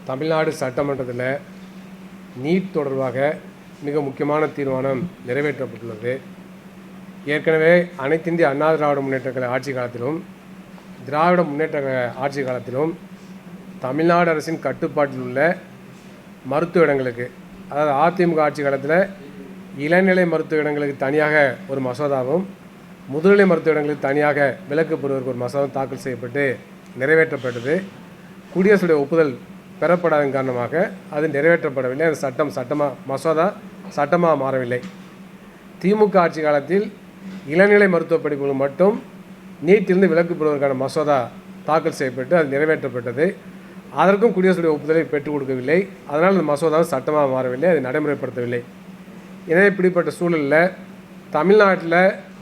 தமிழ்நாடு சட்டமன்றத்தில் நீட் தொடர்பாக மிக முக்கியமான தீர்மானம் நிறைவேற்றப்பட்டுள்ளது. ஏற்கனவே அனைத்திந்திய அண்ணா திராவிட முன்னேற்ற கழக ஆட்சி காலத்திலும் திராவிட முன்னேற்ற கழக ஆட்சி காலத்திலும் தமிழ்நாடு அரசின் கட்டுப்பாட்டில் உள்ள மருத்துவ இடங்களுக்கு, அதாவது அதிமுக ஆட்சி காலத்தில் இளநிலை மருத்துவ இடங்களுக்கு தனியாக ஒரு மசோதாவும் முதுநிலை மருத்துவ இடங்களுக்கு தனியாக விலக்கு பெறுவதற்கு ஒரு மசோதாவும் தாக்கல் செய்யப்பட்டு நிறைவேற்றப்பட்டது. குடியரசுடைய ஒப்புதல் பெறப்படாதன் காரணமாக அது நிறைவேற்றப்படவில்லை. அந்த மசோதா சட்டமாக மாறவில்லை. திமுக ஆட்சி காலத்தில் இளநிலை மருத்துவ படிப்புகள் மட்டும் நீட்டிலிருந்து விலக்கு பெறுவதற்கான மசோதா தாக்கல் செய்யப்பட்டு அது நிறைவேற்றப்பட்டது. அதற்கும் குடியரசுடைய ஒப்புதலை பெற்றுக் கொடுக்கவில்லை. அதனால் அந்த மசோதா சட்டமாக மாறவில்லை, அது நடைமுறைப்படுத்தவில்லை. எனவே இப்படிப்பட்ட சூழலில்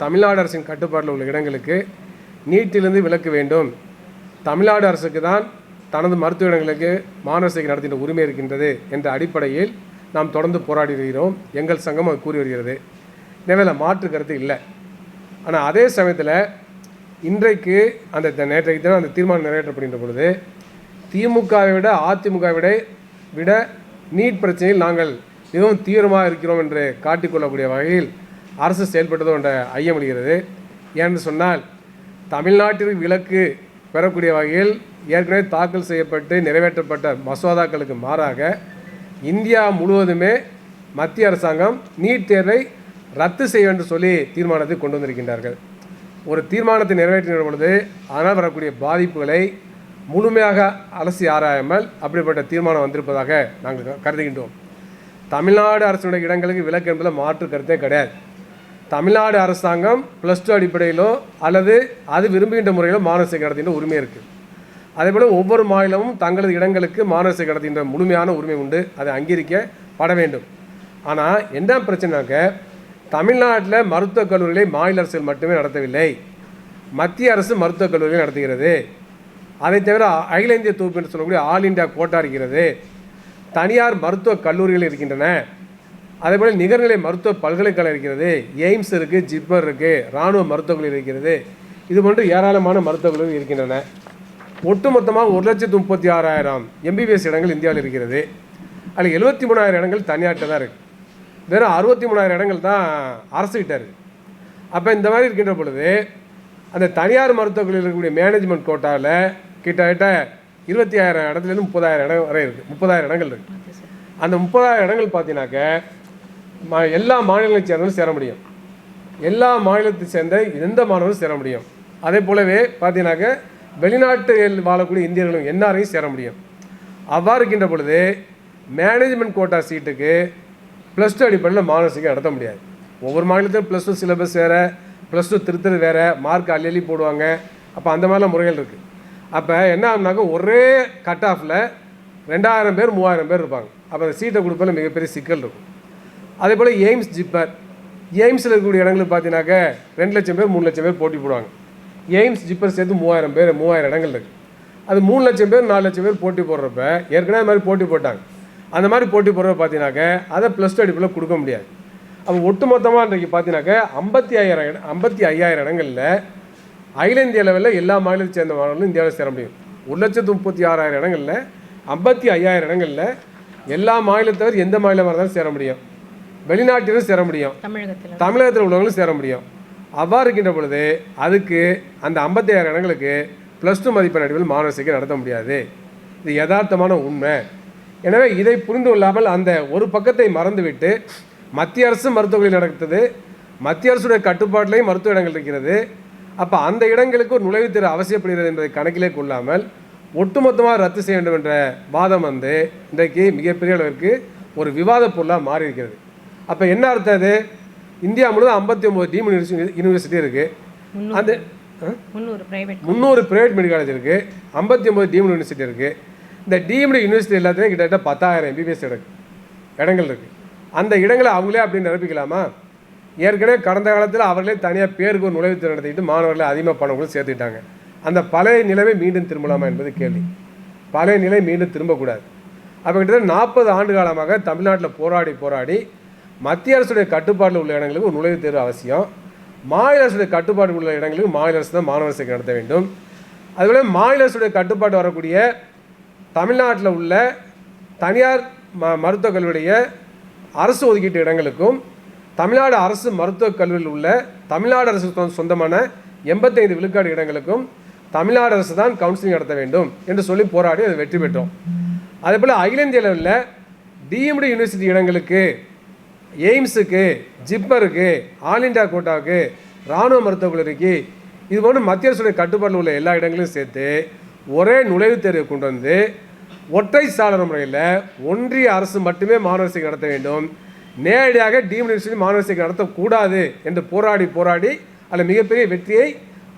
தமிழ்நாடு அரசின் கட்டுப்பாட்டில் உள்ள இடங்களுக்கு நீட்டிலிருந்து விலக்கு வேண்டும். தமிழ்நாடு அரசுக்கு தான் தனது மருத்துவ இடங்களுக்கு மாணவர் சேர்க்கை நடத்தின உரிமை இருக்கின்றது என்ற அடிப்படையில் நாம் தொடர்ந்து போராடி வருகிறோம். எங்கள் சங்கம் அது கூறி வருகிறது. எனவே மாற்று கருத்து இல்லை. ஆனால் அதே சமயத்தில் இன்றைக்கு நேற்றைக்கு தினம் அந்த தீர்மானம் நிறைவேற்றப்படுகின்ற பொழுது திமுகவை விட அதிமுகவை விட நீட் பிரச்சனையில் நாங்கள் மிகவும் தீவிரமாக இருக்கிறோம் என்று காட்டிக்கொள்ளக்கூடிய வகையில் அரசு செயல்பட்டதோ என்ற ஐயம் எழுகிறது. ஏன்னு சொன்னால் தமிழ்நாட்டிற்கு விலக்கு பெறக்கூடிய வகையில் ஏற்கனவே தாக்கல் செய்யப்பட்டு நிறைவேற்றப்பட்ட மசோதாக்களுக்கு மாறாக இந்தியா முழுவதுமே மத்திய அரசாங்கம் நீட் தேர்வை ரத்து செய்ய என்று சொல்லி தீர்மானத்தை கொண்டு வந்திருக்கின்றார்கள். ஒரு தீர்மானத்தை நிறைவேற்றின பொழுது அதனால் வரக்கூடிய பாதிப்புகளை முழுமையாக அலசி ஆராயாமல் அப்படிப்பட்ட தீர்மானம் வந்திருப்பதாக நாங்கள் கருதுகின்றோம். தமிழ்நாடு அரசுடைய இடங்களுக்கு விலக்கு என்பதில் மாற்று கருத்தே கிடையாது. தமிழ்நாடு அரசாங்கம் +2 அடிப்படையிலோ அல்லது அது விரும்புகின்ற முறையிலோ மாணவர் சேர்க்கை நடத்துகின்ற உரிமை இருக்குது. அதேபோல் ஒவ்வொரு மாநிலமும் தங்களது இடங்களுக்கு மாணவர் சேர்க்கை நடத்துகின்ற முழுமையான உரிமை உண்டு, அதை அங்கீகரிக்கப்பட வேண்டும். ஆனால் என்ன பிரச்சனைனாக்க தமிழ்நாட்டில் மருத்துவக் கல்லூரிகளை மாநில அரசுகள் மட்டுமே நடத்தவில்லை, மத்திய அரசு மருத்துவக் கல்லூரிகளை நடத்துகிறது. அதை தவிர அகில இந்திய தொகுப்பு என்று சொல்லக்கூடிய ஆல் இந்தியா கோட்டா இருக்கிறது. தனியார் மருத்துவக் கல்லூரிகள் இருக்கின்றன. அதேபோல் நிகர்நிலை மருத்துவ பல்கலைக்கழகம் இருக்கிறது, எய்ம்ஸ் இருக்குது, ஜிப்மர் இருக்குது, இராணுவ மருத்துவக் கல்லூரி இருக்கிறது. இது போன்று ஏராளமான மருத்துவக் கல்லூரி இருக்கின்றன. ஒட்டுமொத்தமாக 1,36,000 MBBS இடங்கள் இந்தியாவில் இருக்கிறது. அதில் 73,000 இடங்கள் தனியார்கிட்ட தான் இருக்குது. வெறும் 63,000 இடங்கள் தான் அரசுகிட்ட இருக்குது. அப்போ இந்த மாதிரி இருக்கின்ற பொழுது அந்த தனியார் மருத்துவக் கல்லூரியில் இருக்கக்கூடிய மேனேஜ்மெண்ட் கோட்டாவில் கிட்டத்தட்ட 25,000 இடத்துலேருந்து 30,000 இடம் வரை இருக்குது. 30,000 இடங்கள் இருக்குது. அந்த 30,000 இடங்கள் பார்த்தீங்கன்னாக்க எல்லா மாநிலங்களைச் சேர்ந்தவரும் சேர முடியும், எல்லா மாநிலத்தை சேர்ந்த எந்த மாணவரும் சேர முடியும். அதே போலவே பார்த்தீங்கன்னாக்க வெளிநாட்டில் வாழக்கூடிய இந்தியர்களும் என்ஆரையும் சேர முடியும். அவ்வாறு இருக்கின்ற பொழுது மேனேஜ்மெண்ட் கோட்டா சீட்டுக்கு +2 அடிப்படையில் மாணவர் சேர்க்கை நடத்த முடியாது. ஒவ்வொரு மாநிலத்திலும் +2 சிலபஸ் வேறு, +2 திருத்தது வேறு, மார்க் அள்ளி போடுவாங்க. அப்போ அந்த மாதிரிலாம் முறைகள் இருக்குது. அப்போ என்ன ஆகுனாக்க ஒரே கட் ஆஃபில் 2,000 பேர் 3,000 பேர் இருப்பாங்க. அப்போ அந்த சீட்டை கொடுப்பதில் மிகப்பெரிய சிக்கல் இருக்கும். அதே போல் எய்ம்ஸ் ஜிப்மர், எய்ம்ஸில் இருக்கக்கூடிய இடங்களுக்கு பார்த்தீங்கன்னாக்க 2 லட்சம் பேர் 3 லட்சம் பேர் போட்டி போடுவாங்க. எய்ம்ஸ் ஜிப்மர் சேர்த்து 3,000 இடங்கள் இருக்குது. அது 3 லட்சம் பேர் 4 லட்சம் பேர் போட்டி போடுறப்ப ஏற்கனவே மாதிரி போட்டி போட்டாங்க. அந்த மாதிரி போட்டி போடுறப்ப பார்த்தீங்கன்னாக்க அதை +2 அடிப்படையில் கொடுக்க முடியாது. அப்போ ஒட்டுமொத்தமாக இன்றைக்கு பார்த்தீங்கன்னாக்க 55,000 இடங்களில் அகில இந்திய லெவலில் எல்லா மாநிலத்தை சேர்ந்த மாணவர்களும் இந்தியாவில் சேர முடியும். 1,36,000 இடங்களில் 55,000 இடங்களில் எல்லா மாநிலத்தவர் எந்த மாநிலமாக இருந்தாலும் சேர முடியும், வெளிநாட்டிலும் சேர முடியும், தமிழகத்தில் உள்ளவங்களும் சேர முடியும். அவ்வாறு இருக்கின்ற பொழுது அதுக்கு அந்த 55,000 இடங்களுக்கு +2 மதிப்பெண் அடிப்படையில் மாணவர் சேர்க்கை நடத்த முடியாது. இது யதார்த்தமான உண்மை. எனவே இதை புரிந்து கொள்ளாமல் அந்த ஒரு பக்கத்தை மறந்துவிட்டு மத்திய அரசு மருத்துவர்களை நடத்துது, மத்திய அரசுடைய கட்டுப்பாட்டிலையும் மருத்துவ இடங்கள் இருக்கிறது. அப்போ அந்த இடங்களுக்கு ஒரு நுழைவுத் தேர்வு அவசியப்படுகிறது என்பதை கணக்கிலே கொள்ளாமல் ஒட்டுமொத்தமாக ரத்து செய்ய வேண்டும் என்ற வாதம் இன்றைக்கு மிகப்பெரிய அளவிற்கு ஒரு விவாத பொருளாக மாறி இருக்கிறது. அப்போ என்ன அர்த்தம்? அது இந்தியா முழுவதும் 59 டீம்டு யூனிவர்சிட்டி இருக்குது, அந்த 300 பிரைவேட் மெடிக்கல் காலேஜ் இருக்குது, 59 டீம்டு யூனிவர்சிட்டி இருக்குது. இந்த டீம்டு யூனிவர்சிட்டி எல்லாத்தையும் கிட்டத்தட்ட 10,000 MBBS இடங்கள் இருக்குது. அந்த இடங்களை அவங்களே அப்படி நிரப்பிக்கலாமா? ஏற்கனவே கடந்த காலத்தில் அவர்களே தனியாக பேருக்கு ஒரு நுழைவுத் தேர்வு நடத்திக்கிட்டு மாணவர்களை அதிகமாக பணங்களும் சேர்த்துக்கிட்டாங்க. அந்த பழைய நிலைமை மீண்டும் திரும்பலாமா என்பது கேள்வி. பழைய நிலை மீண்டும் திரும்பக்கூடாது. அப்போ கிட்டத்தட்ட 40 ஆண்டு காலமாக தமிழ்நாட்டில் போராடி மத்திய அரசுடைய கட்டுப்பாட்டில் உள்ள இடங்களுக்கு ஒரு நுழைவுத் தேர்வு அவசியம், மாநில அரசுடைய கட்டுப்பாடு உள்ள இடங்களுக்கு மாநில அரசு தான் மாணவர் சேர்க்கை நடத்த வேண்டும். அதுபோல் மாநில அரசுடைய கட்டுப்பாடு வரக்கூடிய தமிழ்நாட்டில் உள்ள தனியார் மருத்துவக் கல்லூரிய அரசு ஒதுக்கீட்டு இடங்களுக்கும் தமிழ்நாடு அரசு மருத்துவக் கல்லூரியில் உள்ள தமிழ்நாடு அரசு சொந்தமான 85 விழுக்காடு இடங்களுக்கும் தமிழ்நாடு அரசு தான் கவுன்சிலிங் நடத்த வேண்டும் என்று சொல்லி போராடி அதை வெற்றி பெற்றோம். அதேபோல் அகில இந்திய அளவில் டிஎம்டி யூனிவர்சிட்டி இடங்களுக்கு, எய்ம்ஸுக்கு, ஜிப்மருக்கு, ஆல் இண்டியா கோட்டாவுக்கு, இராணுவ மருத்துவக் கல்லூரிக்கு, இது போன்று மத்திய அரசுடைய கட்டுப்பாட்டில் உள்ள எல்லா இடங்களையும் சேர்த்து ஒரே நுழைவுத் தேர்வை கொண்டு வந்து ஒற்றை சாளர முறையில் ஒன்றிய அரசு மட்டுமே மாணவர் சேர்க்கை நடத்த வேண்டும், நேரடியாக டீம்டு யூனிவர்சிட்டி மாணவர் சேர்க்கை நடத்தக்கூடாது என்று போராடி அதில் மிகப்பெரிய வெற்றியை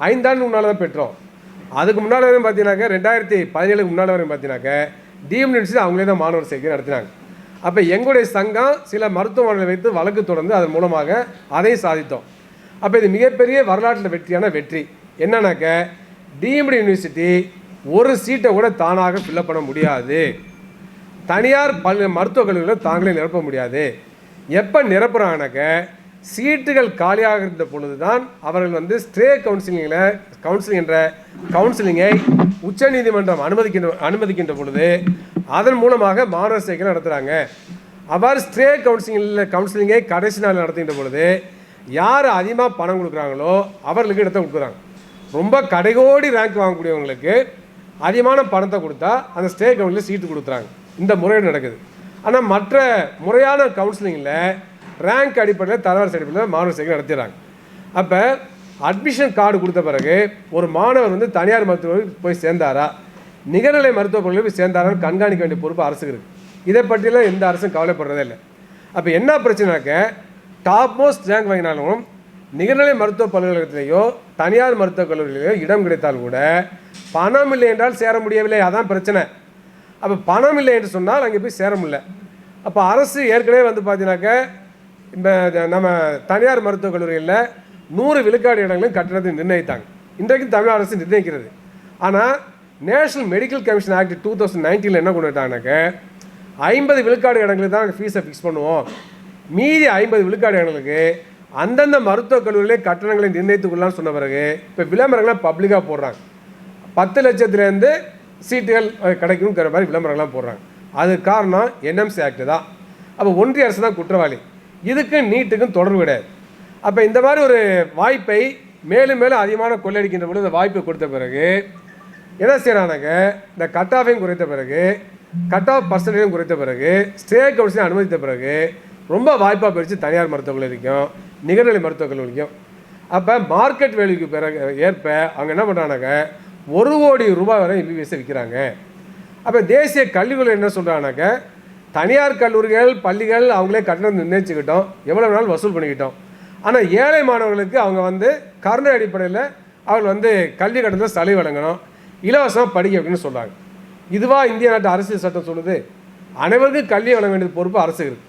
5 ஆண்டு முன்னால் தான் பெற்றோம். அதுக்கு முன்னால் வரையும் பார்த்தீங்கன்னாக்க 2017 முன்னால் வரையும் பார்த்தீங்கன்னாக்க டீம்டு யூனிவர்சிட்டி அவங்களே தான் மாணவர் சேர்க்கை நடத்தினாங்க. அப்போ எங்களுடைய சங்கம் சில மருத்துவமனைகளை வைத்து வழக்கு தொடர்ந்து அதன் மூலமாக அதை சாதித்தோம். அப்போ இது மிகப்பெரிய வரலாற்றில் வெற்றியான வெற்றி. என்னன்னாக்க டீம்டு யூனிவர்சிட்டி ஒரு சீட்டை கூட தானாக ஃபில்லப் பண்ண முடியாது, தனியார் மருத்துவக் கல்லூரிகளில் தாங்களே நிரப்ப முடியாது. எப்போ நிரப்புறாங்கனாக்க சீட்டுகள் காலியாக இருந்த பொழுது தான் அவர்கள் வந்து ஸ்ட்ரே கவுன்சிலிங் என்ற கவுன்சிலிங்கை உச்சநீதிமன்றம் அனுமதிக்கின்ற பொழுது அதன் மூலமாக மாணவர் சேர்க்கை நடத்துகிறாங்க. அவ்வாறு ஸ்ட்ரே கவுன்சிலிங்கை கடைசி நாள் நடத்துகின்ற பொழுது யார் அதிகமாக பணம் கொடுக்குறாங்களோ அவர்களுக்கு இடத்த கொடுக்குறாங்க. ரொம்ப கடைகோடி ரேங்க் வாங்கக்கூடியவங்களுக்கு அதிகமான பணத்தை கொடுத்தா அந்த ஸ்டே கவுன்சிலில் சீட்டு கொடுத்துறாங்க. இந்த முறையீடு நடக்குது. ஆனால் மற்ற முறையான கவுன்சிலிங்கில் ரேங்க் அடிப்படையில் தரவரிசை அடிப்படையில் மாணவர் சேர்க்கை நடத்திடுறாங்க. அப்போ அட்மிஷன் கார்டு கொடுத்த பிறகு ஒரு மாணவர் வந்து தனியார் மருத்துவமனையில் போய் சேர்ந்தாரா, நிகர்நிலை மருத்துவக் கல்லூரியில் போய் சேர்ந்தாரான்னு கண்காணிக்க வேண்டிய பொறுப்பு அரசுக்கு இருக்குது. இதை பற்றியெல்லாம் எந்த அரசும் கவலைப்படுறதே இல்லை. அப்போ என்ன பிரச்சனைனாக்க டாப் மோஸ்ட் ரேங்க் வாங்கினாலும் நிகர்நிலை மருத்துவ பல்கலைக்கழகத்திலேயோ தனியார் மருத்துவக் கல்லூரியிலேயோ இடம் கிடைத்தால் கூட பணம் இல்லை என்றால் சேர முடியவில்லை. அதான் பிரச்சனை. அப்போ பணம் இல்லை என்று சொன்னால் அங்கே போய் சேர முடியல. அப்போ அரசு ஏற்கனவே வந்து பார்த்தீங்கன்னாக்க இந்த நம்ம தனியார் மருத்துவக் கல்லூரியில் 100 விழுக்காடு இடங்களையும் கட்டணத்தை நிர்ணயித்தாங்க. இன்றைக்கும் தமிழ் அரசு நிர்ணயிக்கிறது. ஆனால் நேஷனல் மெடிக்கல் கமிஷன் ஆக்ட் 2019 என்ன கொண்டு வட்டாங்கனாக்க 50 விழுக்காடு இடங்களுக்கு தான் ஃபீஸை ஃபிக்ஸ் பண்ணுவோம், மீதி 50 விழுக்காடு இடங்களுக்கு அந்தந்த மருத்துவக் கல்லூரியிலே கட்டணங்களை நிர்ணயித்துக்கொள்ளலாம்னு சொன்ன பிறகு இப்போ விளம்பரங்களை பப்ளிக்காக போடுறாங்க. 10 லட்சத்துலேருந்து சீட்டுகள் கிடைக்குங்கிற மாதிரி விளம்பரங்கள்லாம் போடுறாங்க. அதுக்கு காரணம் என்எம்சி ஆக்ட் தான். அப்போ ஒன்றிய அரசு தான் குற்றவாளி. இதுக்கும் நீட்டுக்கும் தொடர்பு கிடையாது. அப்போ இந்த மாதிரி ஒரு வாய்ப்பை மேலும் மேலும் அதிகமான கொள்ளடிக்கின்ற பொழுது இந்த வாய்ப்பை கொடுத்த பிறகு என்ன செய்யறானாக்க இந்த கட் ஆஃபையும் குறைத்த பிறகு, கட் ஆஃப் பர்சன்டேஜும் குறைத்த பிறகு, ஸ்டே கவுன்சிலையும் அனுமதித்த பிறகு ரொம்ப வாய்ப்பாக போயிடுச்சு தனியார் மருத்துவக் கல்லூரிக்கும் நிகர்நிலை மருத்துவக் கல்லூரிக்கும். அப்போ மார்க்கெட் வேல்யூக்கு பிறகு ஏற்ப அவங்க என்ன பண்ணுறானாக்க 1 கோடி ரூபாய் வரை எம்பிபிஎஸ்ஸை விற்கிறாங்க. அப்போ தேசிய கல்விக்குழு என்ன சொல்கிறாங்கனாக்க தனியார் கல்லூரிகள் பள்ளிகள் அவங்களே கட்டணம் நிர்ணயிச்சுக்கிட்டோம், எவ்வளோ வேணாலும் வசூல் பண்ணிக்கிட்டோம். ஆனால் ஏழை மாணவர்களுக்கு அவங்க வந்து கருணை அடிப்படையில் அவங்க வந்து கல்வி கட்டணத்தில் சலுகை வழங்கணும், இலவசமாக படிக்க அப்படின்னு சொல்கிறாங்க. இதுவாக இந்திய நாட்டு அரசியல் சட்டம் சொல்லுது? அனைவருக்கும் கல்வி வழங்க வேண்டிய பொறுப்பு அரசு இருக்குது.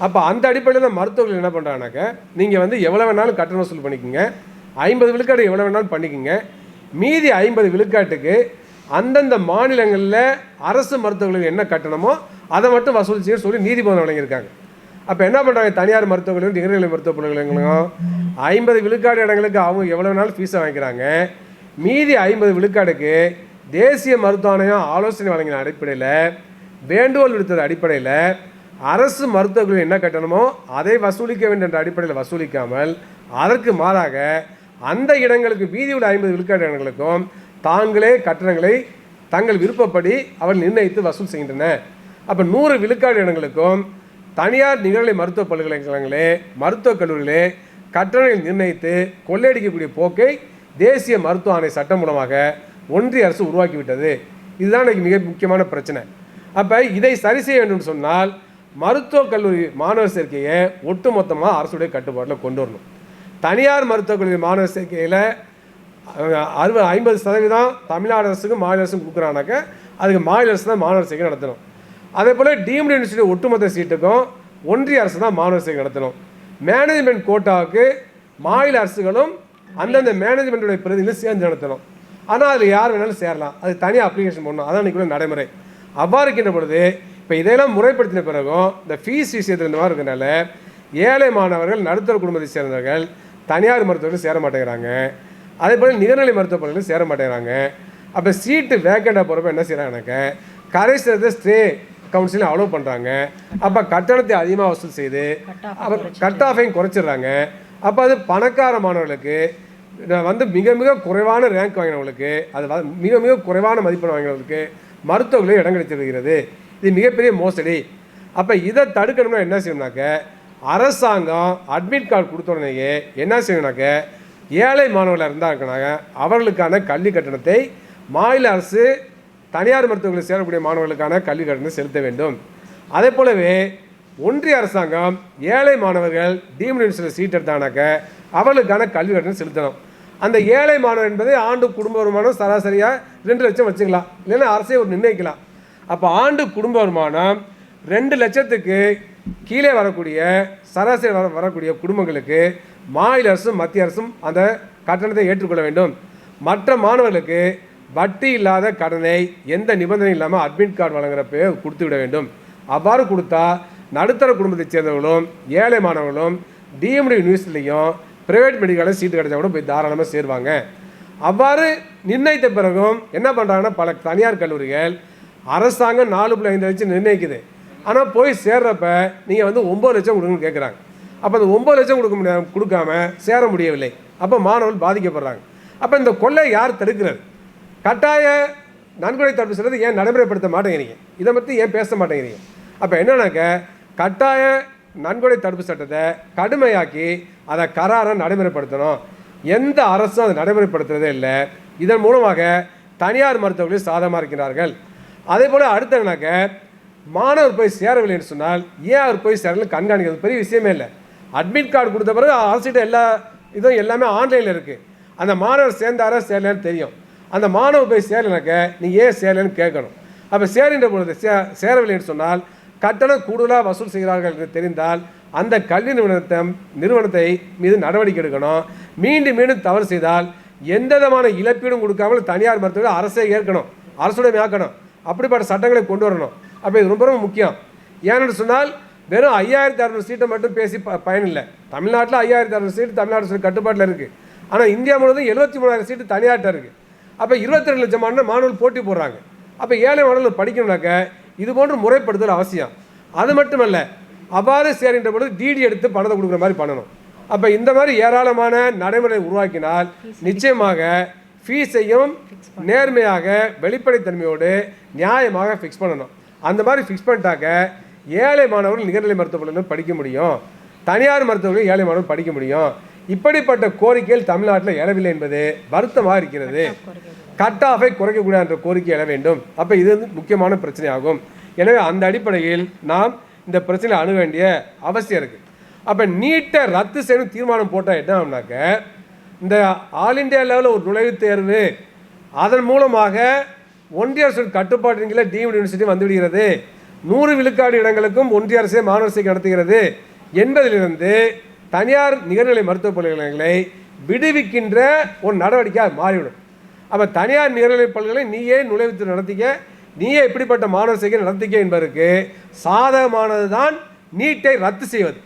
அப்போ அந்த அடிப்படையில் மருத்துவர்கள் என்ன பண்ணுறாங்கனாக்க நீங்கள் வந்து எவ்வளோ வேணாலும் கட்டணம் வசூல் பண்ணிக்கோங்க, 50 விழுக்காடு எவ்வளோ வேணாலும் பண்ணிக்கோங்க, மீதி 50 விழுக்காட்டுக்கு அந்தந்த மாநிலங்களில் அரசு மருத்துவர்களுக்கு என்ன கட்டணமோ அதை மட்டும் வசூல் செய்ய சொல்லி நீதிபதி வழங்கியிருக்காங்க. அப்போ என்ன பண்ணுறாங்க, தனியார் மருத்துவர்களும் நிகர்நிலை மருத்துவ பல்கலைக்கழகங்களும் 50 விழுக்காடு இடங்களுக்கு அவங்க எவ்வளோ வேணாலும் ஃபீஸை வாங்கிக்கிறாங்க, மீதி 50 விழுக்காடுக்கு தேசிய மருத்துவ ஆணையம் ஆலோசனை வழங்கின அடிப்படையில் வேண்டுகோள் விடுத்தது அடிப்படையில் அரசு மருத்துவர்கள் என்ன கட்டணமோ அதை வசூலிக்க வேண்டும் என்ற அடிப்படையில் வசூலிக்காமல் அதற்கு மாறாக அந்த இடங்களுக்கு மீதி உள்ள 50 விழுக்காடு இடங்களுக்கும் தாங்களே கட்டணங்களை தங்கள் விருப்பப்படி அவர் நிர்ணயித்து வசூல் செய்கின்றன. அப்போ 100 விழுக்காடு இடங்களுக்கும் தனியார் நிகர்நிலை மருத்துவ பல்கலைக்கழகங்களே மருத்துவக் கல்லூரிகளே கட்டணங்களை நிர்ணயித்து கொள்ளையடிக்கக்கூடிய போக்கை தேசிய மருத்துவ ஆணைய சட்டம் மூலமாக ஒன்றிய அரசு உருவாக்கிவிட்டது. இதுதான் இன்றைக்கி மிக முக்கியமான பிரச்சனை. அப்போ இதை சரி செய்ய வேண்டும் சொன்னால் மருத்துவக் கல்லூரி மாணவர் சேர்க்கையை ஒட்டுமொத்தமாக அரசுடைய கட்டுப்பாட்டில் கொண்டு வரணும். தனியார் மருத்துவக் கல்லூரி மாணவர் சேர்க்கையில் 50% தமிழ்நாடு அரசுக்கும் மாநில அரசுக்கும் கொடுக்குறானாக்க அதுக்கு மாநில அரசு தான் மாணவர் சேர்க்கை நடத்தணும். அதே போல் டீம்டு யூனிவர்சிட்டி ஒட்டுமொத்த சீட்டுக்கும் ஒன்றிய அரசு தான் மாணவர் சேர்க்கை நடத்தணும். மேனேஜ்மெண்ட் கோட்டாவுக்கு மாநில அரசுகளும் அந்தந்த மேனேஜ்மெண்ட்டுடைய பிரதிநிதிகளும் சேர்ந்து நடத்தணும். ஆனால் அதில் யார் வேணாலும் சேரலாம், அது தனியாக அப்ளிகேஷன் பண்ணணும். அதான் இன்றைக்குள்ள நடைமுறை. அவ்வாறு இருக்கின்ற பொழுது இப்போ இதையெல்லாம் முறைப்படுத்தின பிறகும் இந்த ஃபீஸ் விஷயத்தில் இந்த மாதிரி இருக்கிறனால ஏழை மாணவர்கள் நடுத்தர குடும்பத்தை சேர்ந்தவர்கள் தனியார் மருத்துவர்கள் சேர மாட்டேங்கிறாங்க. அதே போல் நிகர்நிலை மருத்துவ பல்கலைக்கழகம் சேர மாட்டேங்கிறாங்க. அப்போ சீட்டு வேக்கண்டாக போகிறப்ப என்ன செய்கிறாங்கனாக்க கடைசி ஸ்டே கவுன்சிலையும் அலோவ் பண்ணுறாங்க. அப்போ கட்டணத்தை அதிகமாக வசூல் செய்து கட் ஆஃபையும் குறைச்சிடுறாங்க. அப்போ அது பணக்கார மாணவர்களுக்கு மிக மிக குறைவான ரேங்க் வாங்கினவங்களுக்கு, அது மிக மிக குறைவான மதிப்பெண் வாங்கினவங்களுக்கு மருத்துவர்களே இடம் கிடைச்சிருக்கிறது. இது மிகப்பெரிய மோசடி. அப்போ இதை தடுக்கணும்னா என்ன செய்யணும்னாக்க, அரசாங்கம் அட்மிட் கார்டு கொடுத்த உடனேயே என்ன செய்யணும்னாக்க, ஏழை மாணவர்களாக இருந்தாங்கனாக்க அவர்களுக்கான கல்வி கட்டணத்தை மாநில அரசு தனியார் மருத்துவர்களில் சேரக்கூடிய மாணவர்களுக்கான கல்வி கட்டணத்தை செலுத்த வேண்டும். அதே போலவே ஒன்றிய அரசாங்கம் ஏழை மாணவர்கள் டீம்டு யூனிவர்சிட்டியில் சீட் எடுத்தாங்கனாக்க அவர்களுக்கான கல்வி கட்டணம் செலுத்தணும். அந்த ஏழை மாணவர் என்பதை ஆண்டு குடும்ப வருமானம் சராசரியாக 2 லட்சம் வச்சுக்கலாம், இல்லைன்னா அரசே ஒரு நிர்ணயிக்கலாம். அப்போ ஆண்டு குடும்ப வருமானம் 2 லட்சத்துக்கு கீழே வரக்கூடிய சராசரி வரக்கூடிய குடும்பங்களுக்கு மாநில அரசும் மத்திய அரசும் அந்த கட்டணத்தை ஏற்றுக்கொள்ள வேண்டும். மற்ற மாணவர்களுக்கு வட்டி இல்லாத கடனை எந்த நிபந்தனை இல்லாமல் அட்மிட் கார்டு வழங்குறப்ப கொடுத்து விட வேண்டும். அவ்வாறு கொடுத்தா நடுத்தர குடும்பத்தைச் சேர்ந்தவர்களும் ஏழை மாணவர்களும் டிஎம்டி யூனிவர்சிட்டிலையும் ப்ரைவேட் மெடிக்கலில் சீட்டு கிடைச்சா கூட போய் தாராளமாக சேருவாங்க. அவ்வாறு நிர்ணயித்த பிறகும் என்ன பண்ணுறாங்கன்னா, பல தனியார் கல்லூரிகள் அரசாங்கம் 4.5 லட்சம் நிர்ணயிக்குது. ஆனால் போய் சேர்றப்ப நீங்கள் 9 லட்சம் கொடுங்கன்னு கேட்குறாங்க. அப்போ அந்த 9 லட்சம் கொடுக்காம சேர முடியவில்லை. அப்போ மாணவர்கள் பாதிக்கப்படுறாங்க. அப்போ இந்த கொள்ளை யார் தடுக்கிறது? கட்டாய நன்கொடை தடுப்பு சட்டத்தை ஏன் நடைமுறைப்படுத்த மாட்டேங்கிறீங்க? இதை பற்றி ஏன் பேச மாட்டேங்கிறீங்க? அப்போ என்னன்னாக்க, கட்டாய நன்கொடை தடுப்பு சட்டத்தை கடுமையாக்கி அதை கராரை நடைமுறைப்படுத்தணும். எந்த அரசும் அதை நடைமுறைப்படுத்துறதே இல்லை. இதன் மூலமாக தனியார் மருத்துவர்கள் சாதகமாக இருக்கிறார்கள். அதே போல் அடுத்தனாக்க, மாணவர் போய் சேரவில்லைன்னு சொன்னால் ஏன் அவர் போய் சேரல கண்காணிக்கிறது பெரிய விஷயமே இல்லை. அட்மிட் கார்டு கொடுத்த பிறகு அரசிட்ட எல்லா இதுவும் எல்லாமே ஆன்லைனில் இருக்குது. அந்த மாணவர் சேர்ந்தாரா சேரலன்னு தெரியும். அந்த மாணவர் போய் சேரலைனாக்க நீங்கள் ஏன் சேரலன்னு கேட்கணும். அப்போ சேருகின்ற பொழுது சேரவில்லைன்னு சொன்னால் கட்டணம் கூடுதலாக வசூல் செய்கிறார்கள் என்று தெரிந்தால் அந்த கல்வி நிறுவனத்தை மீது நடவடிக்கை எடுக்கணும். மீண்டும் மீண்டும் தவறு செய்தால் எந்த விதமான இழப்பீடும் கொடுக்காமல் தனியார் மருத்துவர்கள் அரசை ஏற்கணும், அரசுடைய ஆக்கணும். அப்படிப்பட்ட சட்டங்களை கொண்டு வரணும். அப்போ இது ரொம்ப ரொம்ப முக்கியம். ஏன்னு சொன்னால் வெறும் 5600 சீட்டை மட்டும் பேசி பயனில்லை. தமிழ்நாட்டில் 5600 சீட்டு தமிழ்நாடு கட்டுப்பாட்டில் இருக்குது. ஆனால் இந்தியா முழுவதும் 73,000 சீட்டு தனியார்ட்ட இருக்குது. அப்போ 22 லட்சம் மாணவர்கள் போட்டி போடுறாங்க. அப்போ ஏழை மாணவர்கள் படிக்கணும்னாக்க இது போன்று முறைப்படுத்தல் அவசியம். அது மட்டுமல்ல, அவ்வாறு சேருகின்ற பொழுது டிடி எடுத்து பணத்தை கொடுக்குற மாதிரி பண்ணணும். அப்போ இந்த மாதிரி ஏராளமான நடைமுறை உருவாக்கினால் நிச்சயமாக ஃபீஸையும் நேர்மையாக வெளிப்படைத்தன்மையோடு நியாயமாக ஃபிக்ஸ் பண்ணணும். அந்த மாதிரி ஃபிக்ஸ் பண்ணிட்டாக்க ஏழை மாணவர்கள் நிகர்நிலை மருத்துவர்கள் படிக்க முடியும், தனியார் மருத்துவர்கள் ஏழை மாணவர்கள் படிக்க முடியும். இப்படிப்பட்ட கோரிக்கைகள் தமிழ்நாட்டில் எழவில்லை என்பது வருத்தமாக இருக்கிறது. கட் ஆஃபை குறைக்கக்கூடாது என்ற கோரிக்கை எழ வேண்டும். அப்போ இது முக்கியமான பிரச்சனையாகும். எனவே அந்த அடிப்படையில் நாம் இந்த பிரச்சனையை அணுக வேண்டிய அவசியம் இருக்குது. அப்போ நீட்டை ரத்து செய்யணும் தீர்மானம் போட்டால் என்ன ஆகும்னாக்க, இந்த ஆல் இண்டியா லெவலில் ஒரு நுழைவுத் தேர்வு, அதன் மூலமாக ஒன்றிய அரசு கட்டுப்பாட்டின் கீழே டீம்டு யூனிவர்சிட்டி வந்துவிடுகிறது, 100 விழுக்காடு இடங்களுக்கும் ஒன்றிய அரசே மாணவர் சேர்க்கை நடத்துகிறது என்பதிலிருந்து தனியார் நிகர்நிலை மருத்துவ பல்கலைக்கழகங்களை விடுவிக்கின்ற ஒரு நடவடிக்கையாக மாறிவிடும். அப்போ தனியார் நிகர்நிலை பல்கலை நீயே நுழைவுத் நடத்திக்க, நீயே இப்படிப்பட்ட மாணவர் சேர்க்கை நடத்திக்க என்பதற்கு சாதகமானது தான் நீட்டை ரத்து செய்வது.